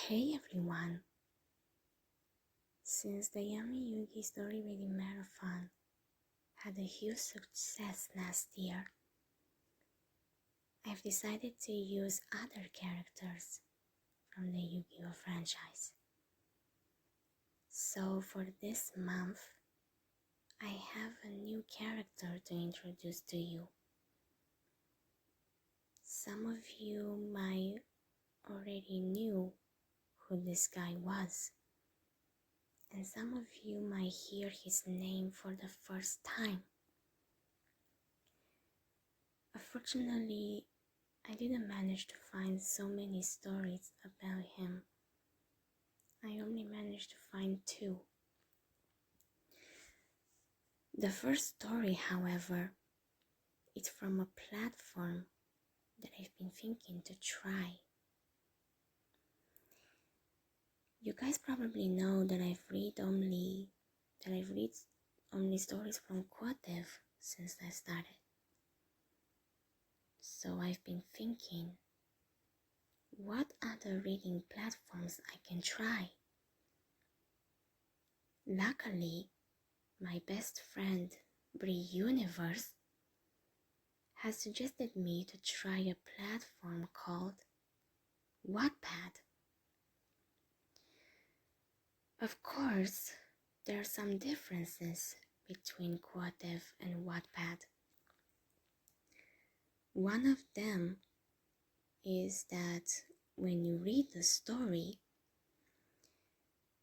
Hey everyone! Since the Yummy Yugi Story Reading Marathon had a huge success last year, I've decided to use other characters from the Yu-Gi-Oh franchise. So for this month, I have a new character to introduce to you. Some of you might already knew who this guy was, and some of you might hear his name for the first time. Unfortunately, I didn't manage to find so many stories about him. I only managed to find 2. The first story, however, is from a platform that I've been thinking to try. You guys probably know that I've read only stories from Quadev since I started. So I've been thinking, what other reading platforms I can try? Luckily, my best friend, Brie Universe, has suggested me to try a platform called wattpad. Of course, there are some differences between Quadev and wattpad. One of them is that when you read the story,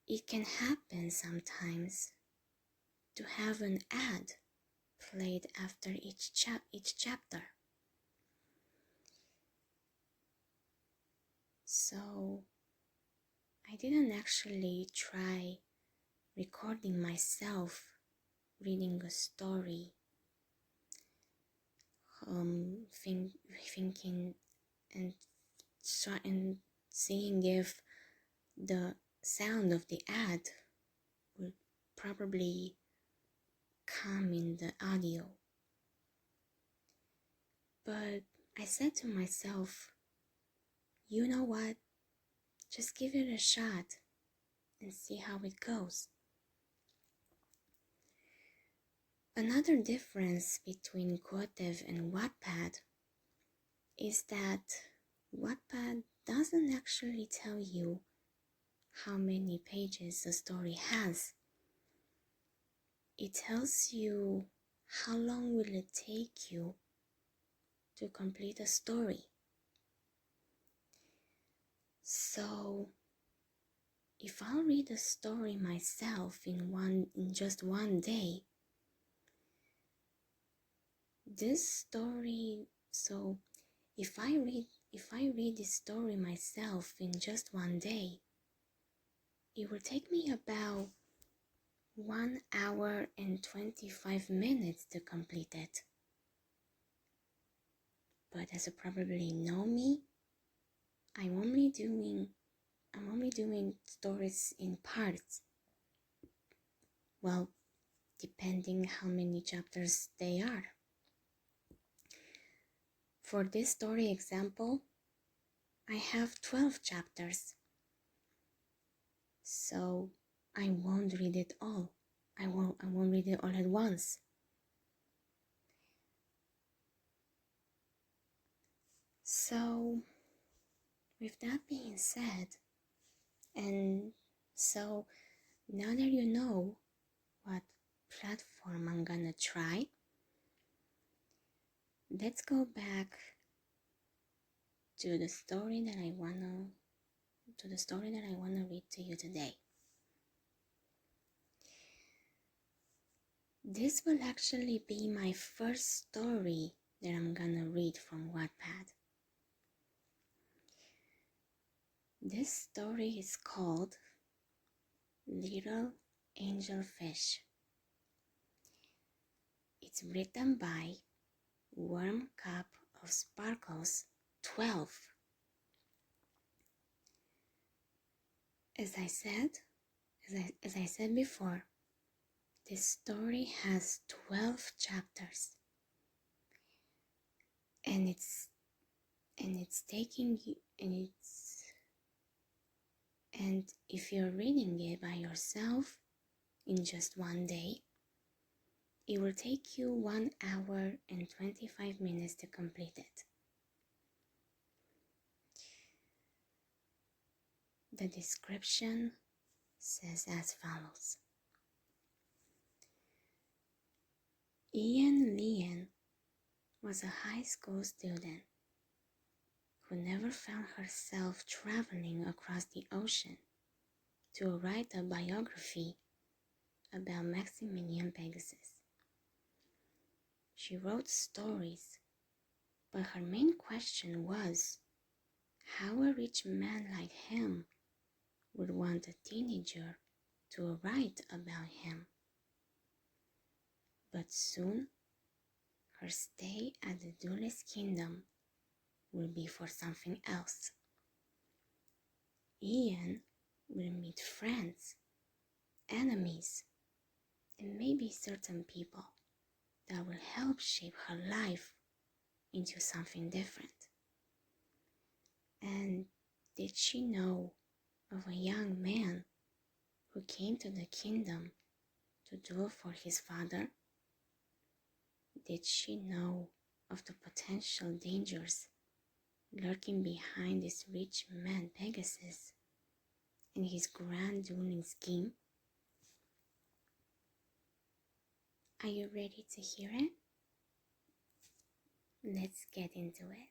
it can happen sometimes to have an ad played after each chapter. So I didn't actually try recording myself reading a story, thinking and seeing if the sound of the ad would probably come in the audio. But I said to myself, you know what? Just give it a shot and see how it goes. Another difference between Quadev and wattpad is that wattpad doesn't actually tell you how many pages a story has. It tells you how long will it take you to complete a story. So if I'll read a story myself in just one day, if I read this story myself in just one day, it will take me about 1 hour and 25 minutes to complete it. But as you probably know me, I'm only doing stories in parts. Well, depending how many chapters they are. For this story example, I have 12 chapters. So I won't read it all. I won't read it all at once. So with that being said, and so now that you know what platform I'm gonna try, let's go back to the story that I wanna read to you today. This will actually be my first story that I'm gonna read from Wattpad. This story is called Little Angelfish. It's written by Warm Cup of Sparkles 12. As I said before, this story has 12 chapters, and it's And if you're reading it by yourself in just one day, it will take you 1 hour and 25 minutes to complete it. The description says as follows. Ian Leon was a high school student who never found herself traveling across the ocean to write a biography about Maximilian Pegasus. She wrote stories, but her main question was how a rich man like him would want a teenager to write about him. But soon, her stay at the Duelist Kingdom will be for something else. Ian will meet friends, enemies, and maybe certain people that will help shape her life into something different. And did she know of a young man who came to the kingdom to duel for his father? Did she know of the potential dangers lurking behind this rich man Pegasus and his grand dueling scheme? Are you ready to hear it? Let's get into it.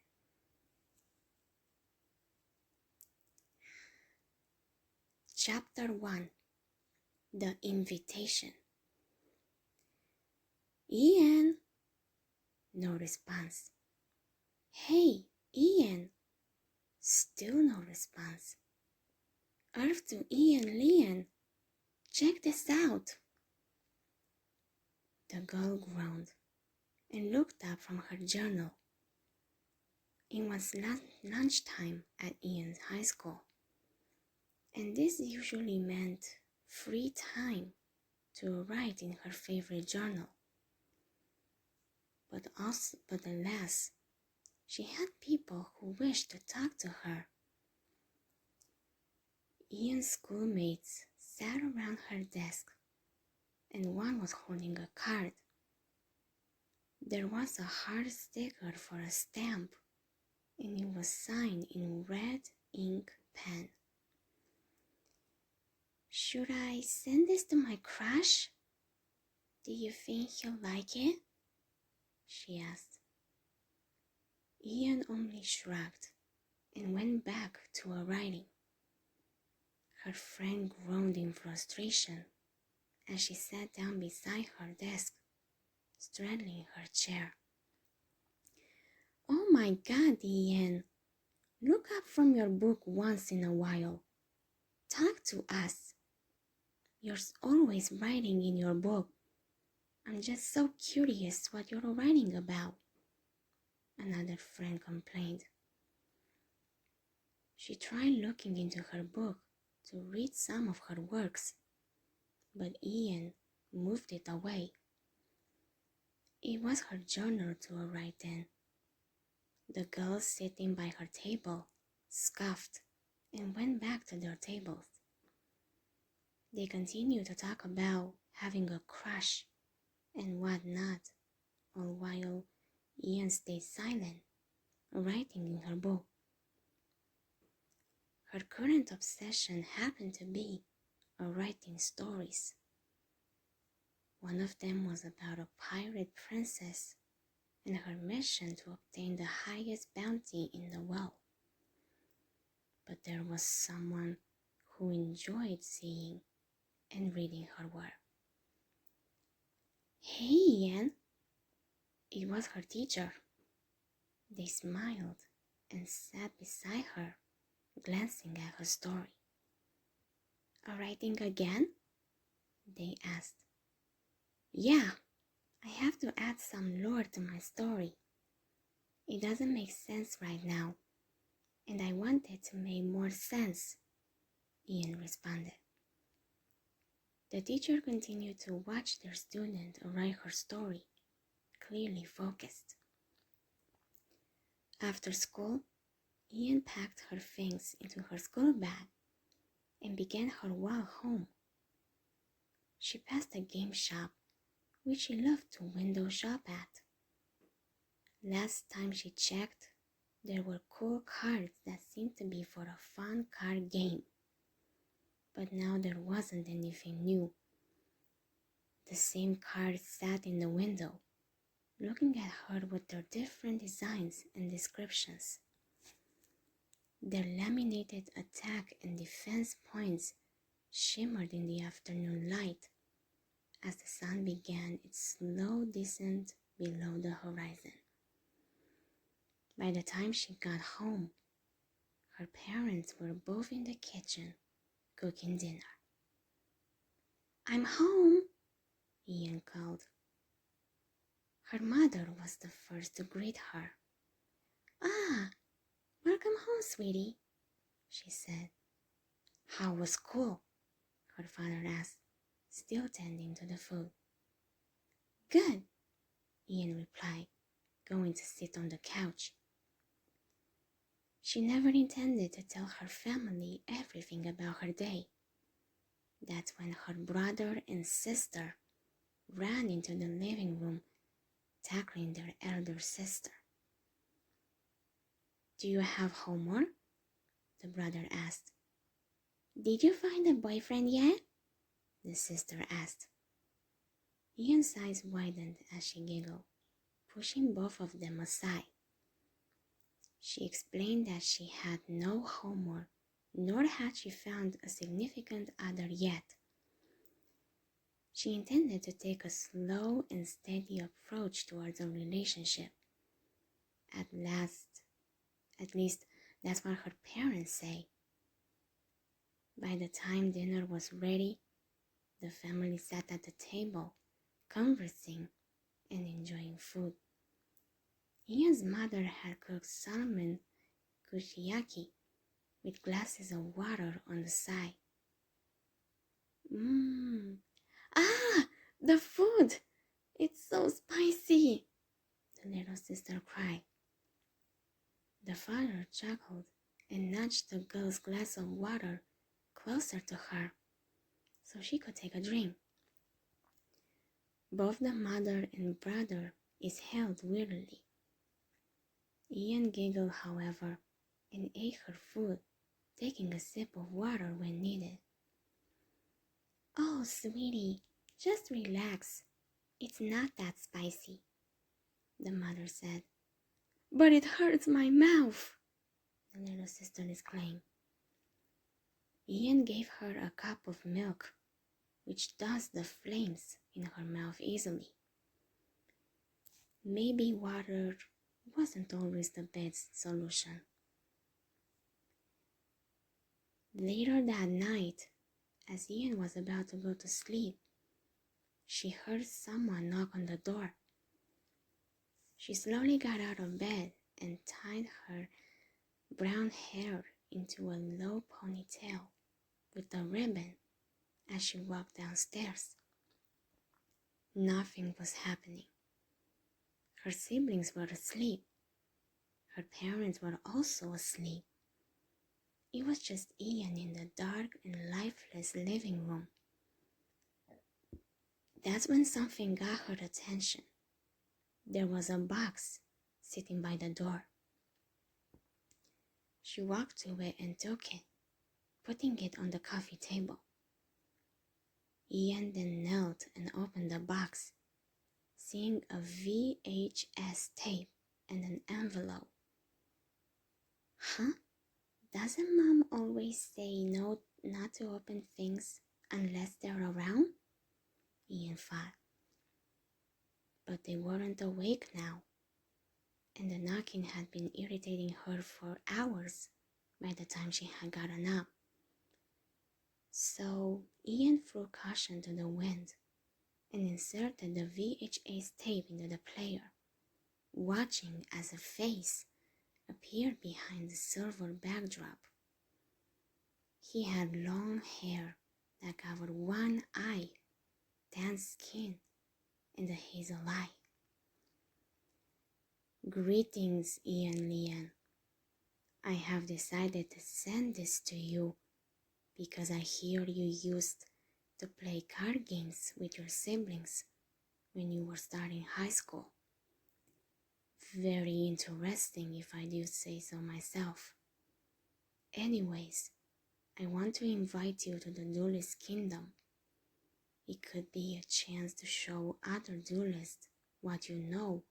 Chapter 1. The Invitation. Ian! No response. Hey, Ian! Still no response. Earth to Ian Leon! Check this out! The girl groaned and looked up from her journal. It was lunchtime at Ian's high school, and this usually meant free time to write in her favorite journal. But alas, she had people who wished to talk to her. Ian's schoolmates sat around her desk, and one was holding a card. There was a heart sticker for a stamp, and it was signed in red ink pen. Should I send this to my crush? Do you think he'll like it? She asked. Ian only shrugged and went back to her writing. Her friend groaned in frustration as she sat down beside her desk, straddling her chair. Oh my God, Ian! Look up from your book once in a while. Talk to us. You're always writing in your book. I'm just so curious what you're writing about, another friend complained. She tried looking into her book to read some of her works, but Ian moved it away. It was her journal to write in. The girls sitting by her table scoffed and went back to their tables. They continued to talk about having a crush and whatnot, all while Ian stayed silent, writing in her book. Her current obsession happened to be writing stories. One of them was about a pirate princess and her mission to obtain the highest bounty in the world. But there was someone who enjoyed seeing and reading her work. Hey, Ian! It was her teacher. They smiled and sat beside her, glancing at her story. Writing again? They asked. Yeah, I have to add some lore to my story. It doesn't make sense right now, and I want it to make more sense, Ian responded. The teacher continued to watch their student write her story, clearly focused. After school, Ian packed her things into her school bag and began her walk home. She passed a game shop, which she loved to window shop at. Last time she checked, there were cool cards that seemed to be for a fun card game. But now there wasn't anything new. The same cards sat in the window, looking at her with their different designs and descriptions. Their laminated attack and defense points shimmered in the afternoon light as the sun began its slow descent below the horizon. By the time she got home, her parents were both in the kitchen cooking dinner. "I'm home," Ian called. Her mother was the first to greet her. "Ah, welcome home, sweetie," she said. "How was school?" her father asked, still tending to the food. "Good," Ian replied, going to sit on the couch. She never intended to tell her family everything about her day. That's when her brother and sister ran into the living room, tackling their elder sister. "Do you have homework?" the brother asked. "Did you find a boyfriend yet?" the sister asked. Ian's eyes widened as she giggled, pushing both of them aside. She explained that she had no homework, nor had she found a significant other yet. She intended to take a slow and steady approach towards a relationship. At least that's what her parents say. By the time dinner was ready, the family sat at the table, conversing and enjoying food. Ian's mother had cooked salmon kushiyaki with glasses of water on the side. Ah, the food! It's so spicy, the little sister cried. The father chuckled and nudged the girl's glass of water closer to her so she could take a drink. Both the mother and brother exhaled wearily. Ian giggled, however, and ate her food, taking a sip of water when needed. "Oh, sweetie, just relax. It's not that spicy," the mother said. "But it hurts my mouth," the little sister exclaimed. Ian gave her a cup of milk, which doused the flames in her mouth easily. Maybe water wasn't always the best solution. Later that night, as Ian was about to go to sleep, she heard someone knock on the door. She slowly got out of bed and tied her brown hair into a low ponytail with a ribbon as she walked downstairs. Nothing was happening. Her siblings were asleep. Her parents were also asleep. It was just Ian in the dark and lifeless living room. That's when something got her attention. There was a box sitting by the door. She walked to it and took it, putting it on the coffee table. Ian then knelt and opened the box, seeing a VHS tape and an envelope. Huh? Doesn't Mom always say no, not to open things unless they're around? Ian thought. But they weren't awake now, and the knocking had been irritating her for hours by the time she had gotten up. So Ian threw caution to the wind and inserted the VHS tape into the player, watching as a face appeared behind the silver backdrop. He had long hair that covered one eye, tan skin, and a hazel eye. "Greetings, Ian Lian. I have decided to send this to you because I hear you used to play card games with your siblings when you were starting high school. Very interesting if I do say so myself. Anyways, I want to invite you to the duelist kingdom. It could be a chance to show other duelists what you know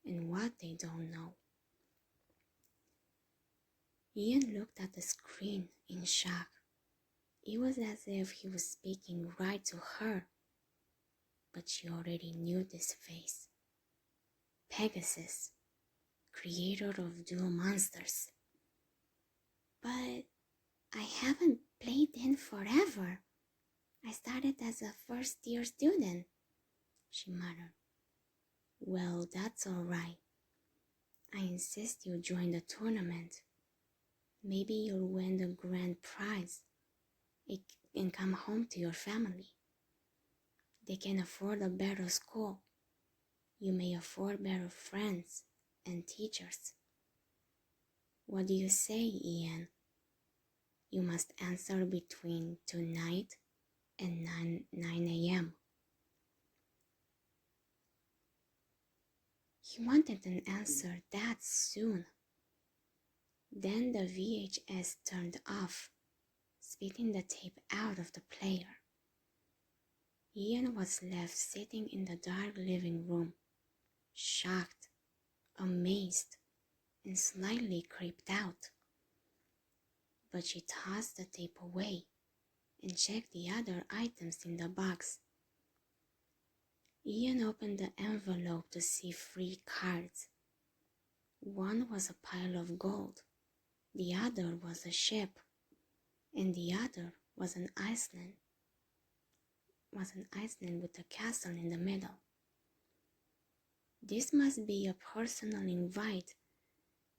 and what they don't know. Ian looked at the screen in shock. It was as if he was speaking right to her, but she already knew this face. Pegasus, creator of duel monsters. But I haven't played in forever. I started as a first-year student, she muttered. Well, that's all right. I insist you join the tournament. Maybe you'll win the grand prize and come home to your family. They can afford a better school. You may afford better friends and teachers. What do you say, Ian? You must answer between tonight and 9 a.m. He wanted an answer that soon. Then the VHS turned off, spitting the tape out of the player. Ian was left sitting in the dark living room, shocked, amazed, and slightly creeped out. But she tossed the tape away and checked the other items in the box. Ian opened the envelope to see 3 cards. One was a pile of gold, the other was a ship, and the other was an Iceland. With a castle in the middle. This must be a personal invite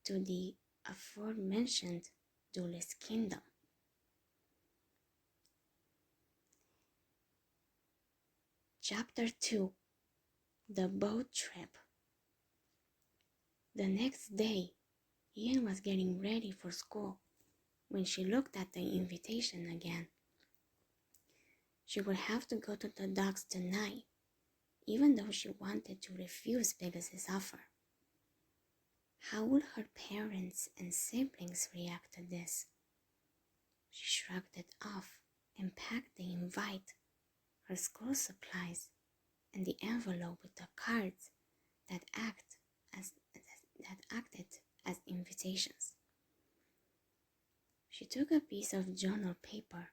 to the aforementioned duelist kingdom. Chapter 2. The Boat Trip. The next day, Ian was getting ready for school when she looked at the invitation again. She would have to go to the docks tonight, even though she wanted to refuse Pegasus' offer. How would her parents and siblings react to this? She shrugged it off and packed the invite, her school supplies, and the envelope with the cards that acted as invitations. She took a piece of journal paper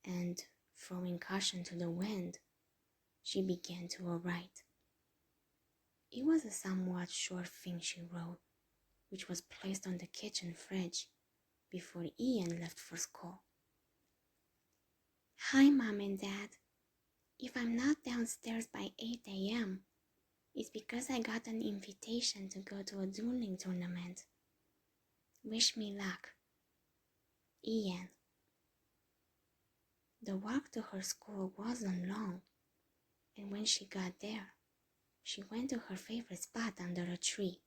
and, throwing caution to the wind, she began to write. It was a somewhat short thing she wrote, which was placed on the kitchen fridge before Ian left for school. Hi, Mom and Dad. If I'm not downstairs by 8 a.m., it's because I got an invitation to go to a dueling tournament. Wish me luck. Ian. The walk to her school wasn't long, and when she got there, she went to her favorite spot under a tree.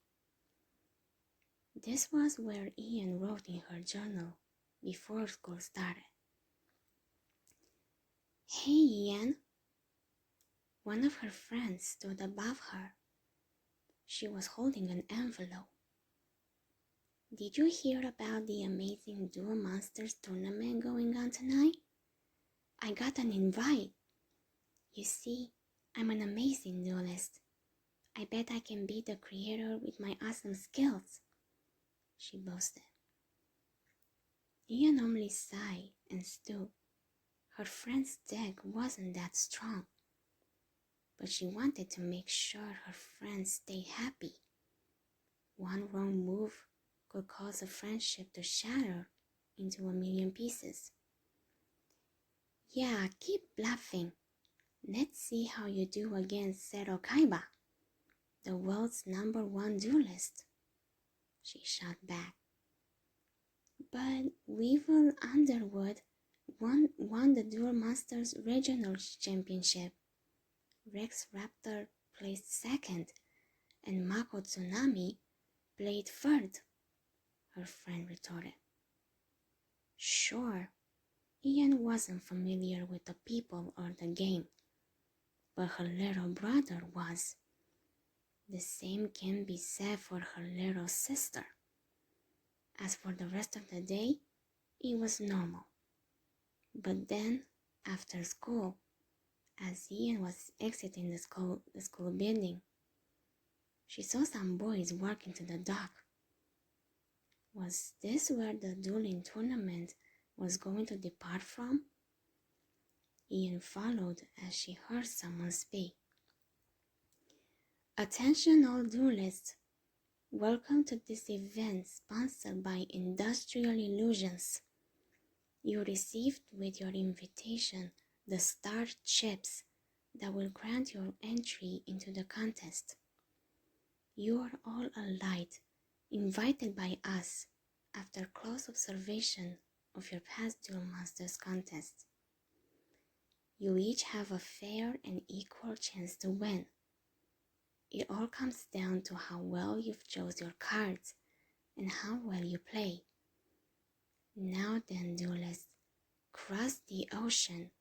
This was where Ian wrote in her journal before school started. Hey, Ian. One of her friends stood above her. She was holding an envelope. Did you hear about the amazing Duel Monsters tournament going on tonight? I got an invite. You see, I'm an amazing duelist. I bet I can beat the creator with my awesome skills, she boasted. Ian only sighed and stood. Her friend's deck wasn't that strong, but she wanted to make sure her friends stayed happy. One wrong move could cause a friendship to shatter into a million pieces. Yeah, keep bluffing. Let's see how you do against Zero Kaiba, the world's #1 duelist, she shot back. But Weevil Underwood won the Duel Masters Regional Championship. Rex Raptor placed second, and Mako Tsunami played third, her friend retorted. Sure, Ian wasn't familiar with the people or the game, but her little brother was. The same can be said for her little sister. As for the rest of the day, it was normal. But then, after school, as Ian was exiting the school building, she saw some boys walking to the dock. Was this where the dueling tournament was going to depart from? Ian followed as she heard someone speak. Attention all duelists. Welcome to this event sponsored by Industrial Illusions. You received with your invitation the star chips that will grant your entry into the contest. You are all allied, invited by us after close observation of your past Duel Monsters contest. You each have a fair and equal chance to win. It all comes down to how well you've chose your cards and how well you play. Now then, duelists, cross the ocean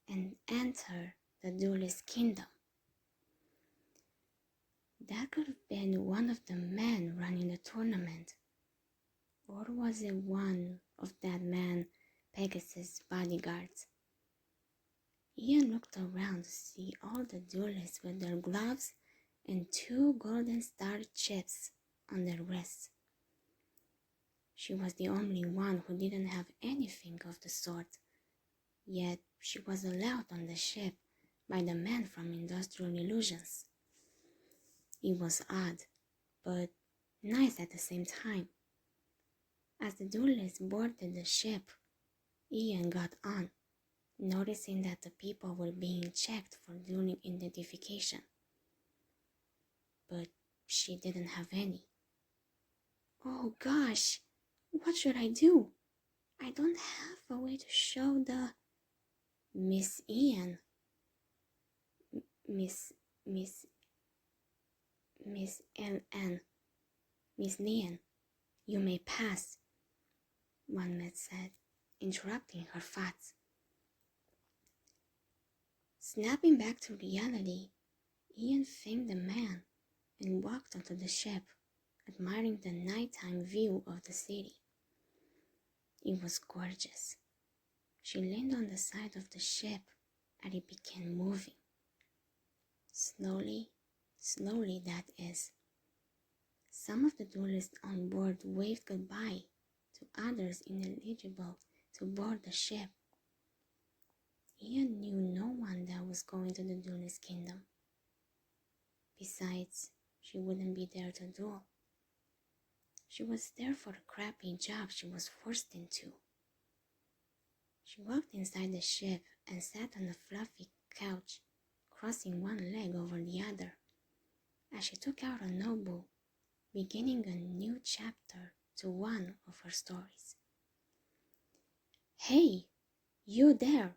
and enter the duelist kingdom. That could have been one of the men running the tournament. Or was it one of that man Pegasus' bodyguards? Ian looked around to see all the duelists with their gloves and 2 golden star chips on their wrists. She was the only one who didn't have anything of the sort, yet she was allowed on the ship by the man from Industrial Illusions. It was odd, but nice at the same time. As the duelists boarded the ship, Ian got on, noticing that the people were being checked for dueling identification. But she didn't have any. Oh gosh, what should I do? I don't have a way to show the... Miss Ian. Miss L.N. Miss Lian, you may pass, one man said, interrupting her thoughts. Snapping back to reality, Ian thanked the man and walked onto the ship, admiring the nighttime view of the city. It was gorgeous. She leaned on the side of the ship and it began moving. Slowly that is. Some of the duelists on board waved goodbye to others ineligible to board the ship. Ian knew no one that was going to the duelist kingdom. Besides, she wouldn't be there to duel. She was there for a crappy job she was forced into. She walked inside the ship and sat on a fluffy couch, crossing one leg over the other, as she took out a notebook, beginning a new chapter to one of her stories. Hey, you there!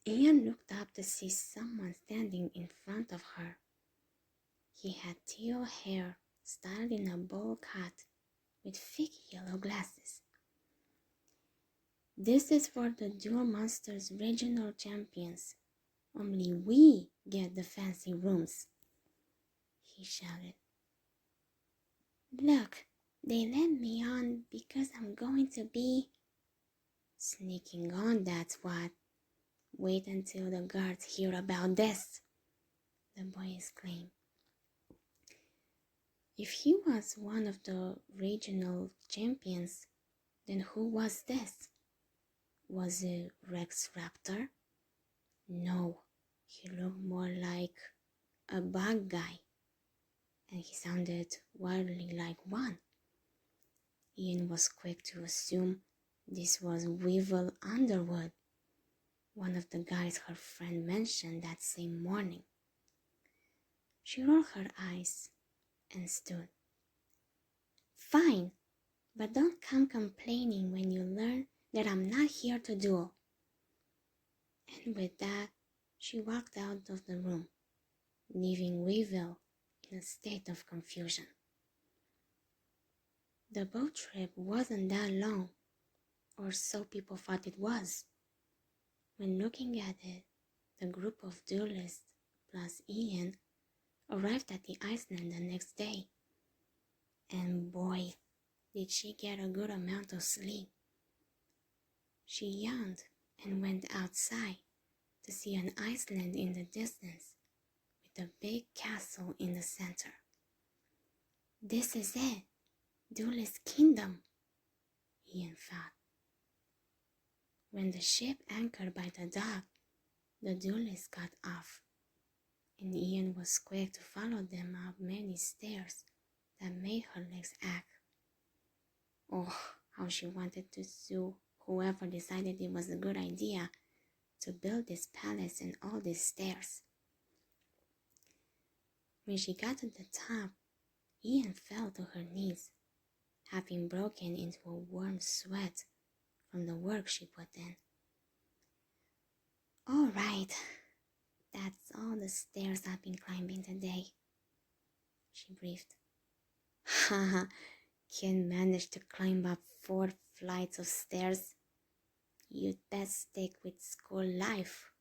Ian looked up to see someone standing in front of her. He had teal hair styled in a bowl cut with thick yellow glasses. This is for the Duel Monsters Regional Champions. Only we get the fancy rooms, he shouted. Look, they let me on because I'm going to be... Sneaking on, that's what. Wait until the guards hear about this, the boy exclaimed. If he was one of the regional champions, then who was this? Was it Rex Raptor? No, he looked more like a bug guy, and he sounded wildly like one. Ian was quick to assume this was Weevil Underwood, one of the guys her friend mentioned that same morning. She rolled her eyes and stood. Fine, but don't come complaining when you learn that I'm not here to duel. And with that, she walked out of the room, leaving Weevil in a state of confusion. The boat trip wasn't that long, or so people thought it was. When looking at it, the group of duelists plus Ian arrived at the Iceland the next day. And boy, did she get a good amount of sleep. She yawned and went outside to see an Iceland in the distance with a big castle in the center. This is it, Duelist Kingdom, Ian thought. When the ship anchored by the dock, the duelists got off, and Ian was quick to follow them up many stairs that made her legs ache. Oh, how she wanted to sue whoever decided it was a good idea to build this palace and all these stairs. When she got to the top, Ian fell to her knees, having broken into a warm sweat from the work she put in. All right, that's all the stairs I've been climbing today, she breathed. Haha, can't manage to climb up 4 flights of stairs. You'd best stick with school life.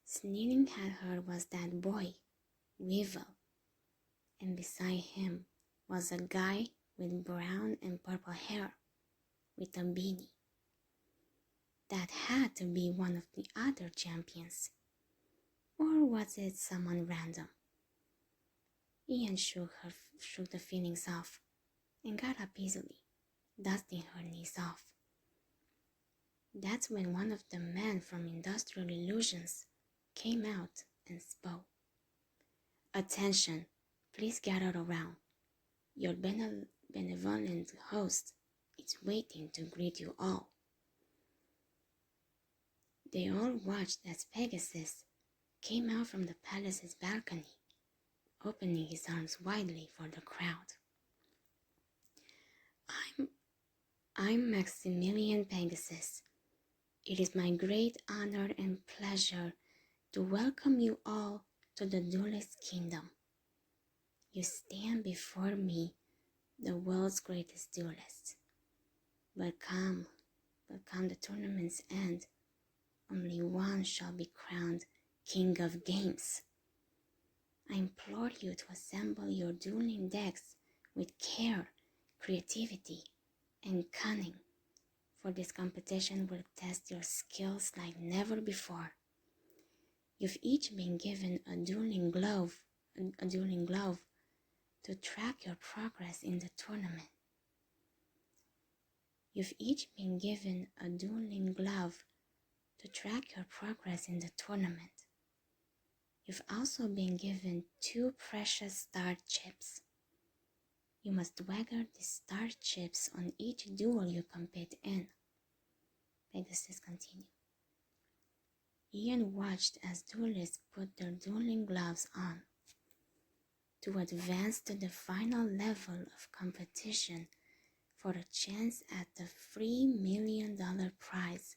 Sneering at her was that boy, Weevil, and beside him was a guy with brown and purple hair with a beanie. That had to be one of the other champions. Or was it someone random? Ian shook the feelings off and got up easily, dusting her knees off. That's when one of the men from Industrial Illusions came out and spoke. Attention, please gather around. Your benevolent host is waiting to greet you all. They all watched as Pegasus came out from the palace's balcony, opening his arms widely for the crowd. I'm Maximilian Pegasus. It is my great honor and pleasure to welcome you all to the Duelist Kingdom. You stand before me, the world's greatest duelist. But come the tournament's end, only one shall be crowned King of Games. I implore you to assemble your dueling decks with care, creativity, and cunning, for this competition will test your skills like never before. You've each been given a dueling glove to track your progress in the tournament. You've each been given a dueling glove to track your progress in the tournament. You've also been given 2 precious star chips. You must wager the star chips on each duel you compete in. Pegasus continued. Ian watched as duelists put their dueling gloves on. To advance to the final level of competition for a chance at the $3 million prize,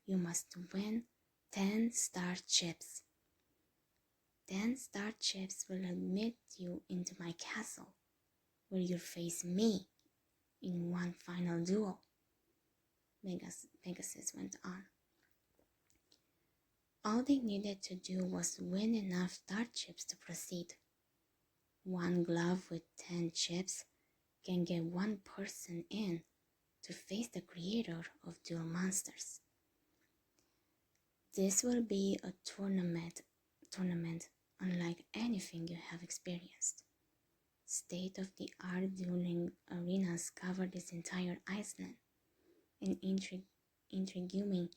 you must win 10 star chips. 10 star chips will admit you into my castle, where you'll face me in one final duel. Pegasus went on. All they needed to do was win enough star chips to proceed. One glove with 10 chips can get one person in to face the creator of Duel Monsters. This will be a tournament unlike anything you have experienced. State-of-the-art dueling arenas cover this entire Iceland, and intriguing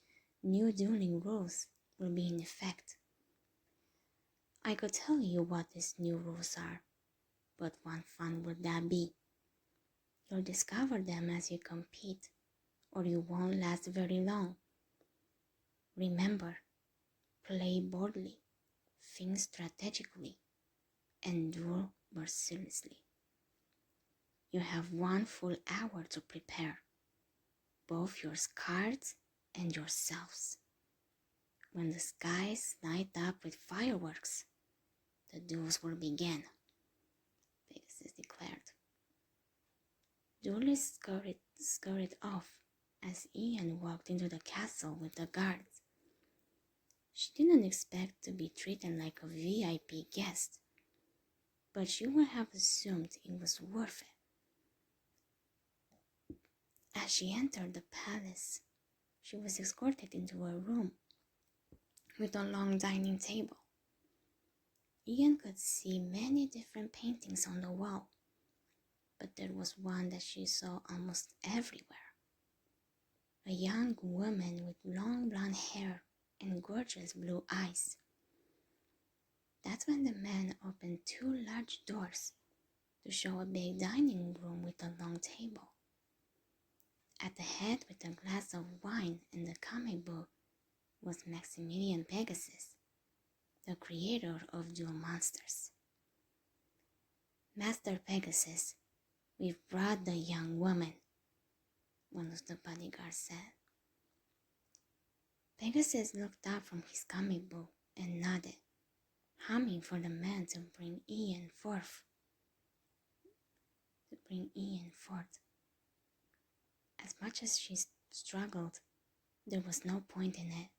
new dueling rules will be in effect. I could tell you what these new rules are, but what fun would that be? You'll discover them as you compete, or you won't last very long. Remember, play boldly, think strategically, and duel mercilessly. You have 1 full hour to prepare, both your cards and yourselves. When the skies light up with fireworks, the duels will begin, Pegasus declared. Duelists scurried off as Ian walked into the castle with the guards. She didn't expect to be treated like a VIP guest, but she would have assumed it was worth it. As she entered the palace, she was escorted into a room with a long dining table. Ian could see many different paintings on the wall, but there was one that she saw almost everywhere. A young woman with long blonde hair and gorgeous blue eyes. That's when the man opened two large doors to show a big dining room with a long table. At the head with a glass of wine and a comic book was Maximilian Pegasus, the creator of Duel Monsters. Master Pegasus, we've brought the young woman, one of the bodyguards said. Pegasus looked up from his comic book and nodded, humming for the man to bring Ian forth. As much as she struggled, there was no point in it.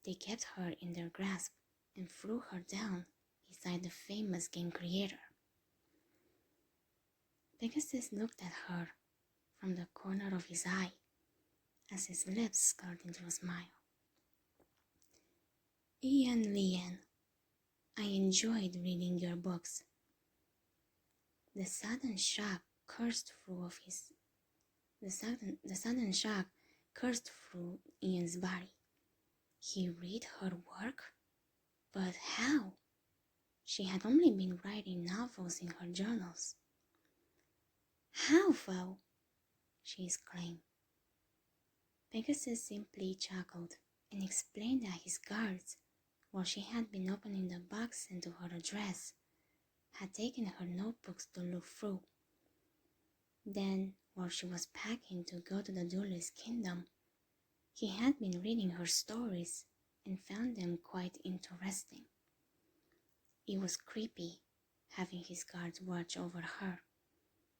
They kept her in their grasp and threw her down beside the famous game creator. Pegasus looked at her from the corner of his eye as his lips curled into a smile. Ian Lian, I enjoyed reading your books. The sudden shock coursed through Ian's body. He read her work? But how? She had only been writing novels in her journals. How, though? She exclaimed. Pegasus simply chuckled and explained that his guards, while she had been opening the box sent to her address, had taken her notebooks to look through. Then, while she was packing to go to the duelist kingdom, he had been reading her stories and found them quite interesting. It was creepy having his guards watch over her,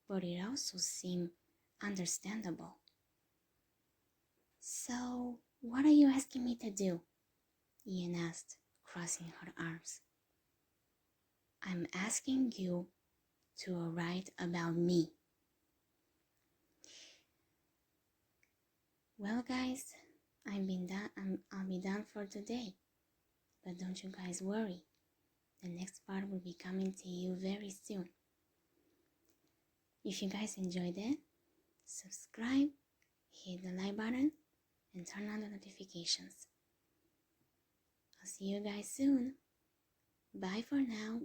but it also seemed understandable. So, what are you asking me to do? Ian asked, crossing her arms. I'm asking you to write about me. Well, guys, I'll be done for today. But don't you guys worry. The next part will be coming to you very soon. If you guys enjoyed it, subscribe, hit the like button, and turn on the notifications. I'll see you guys soon. Bye for now.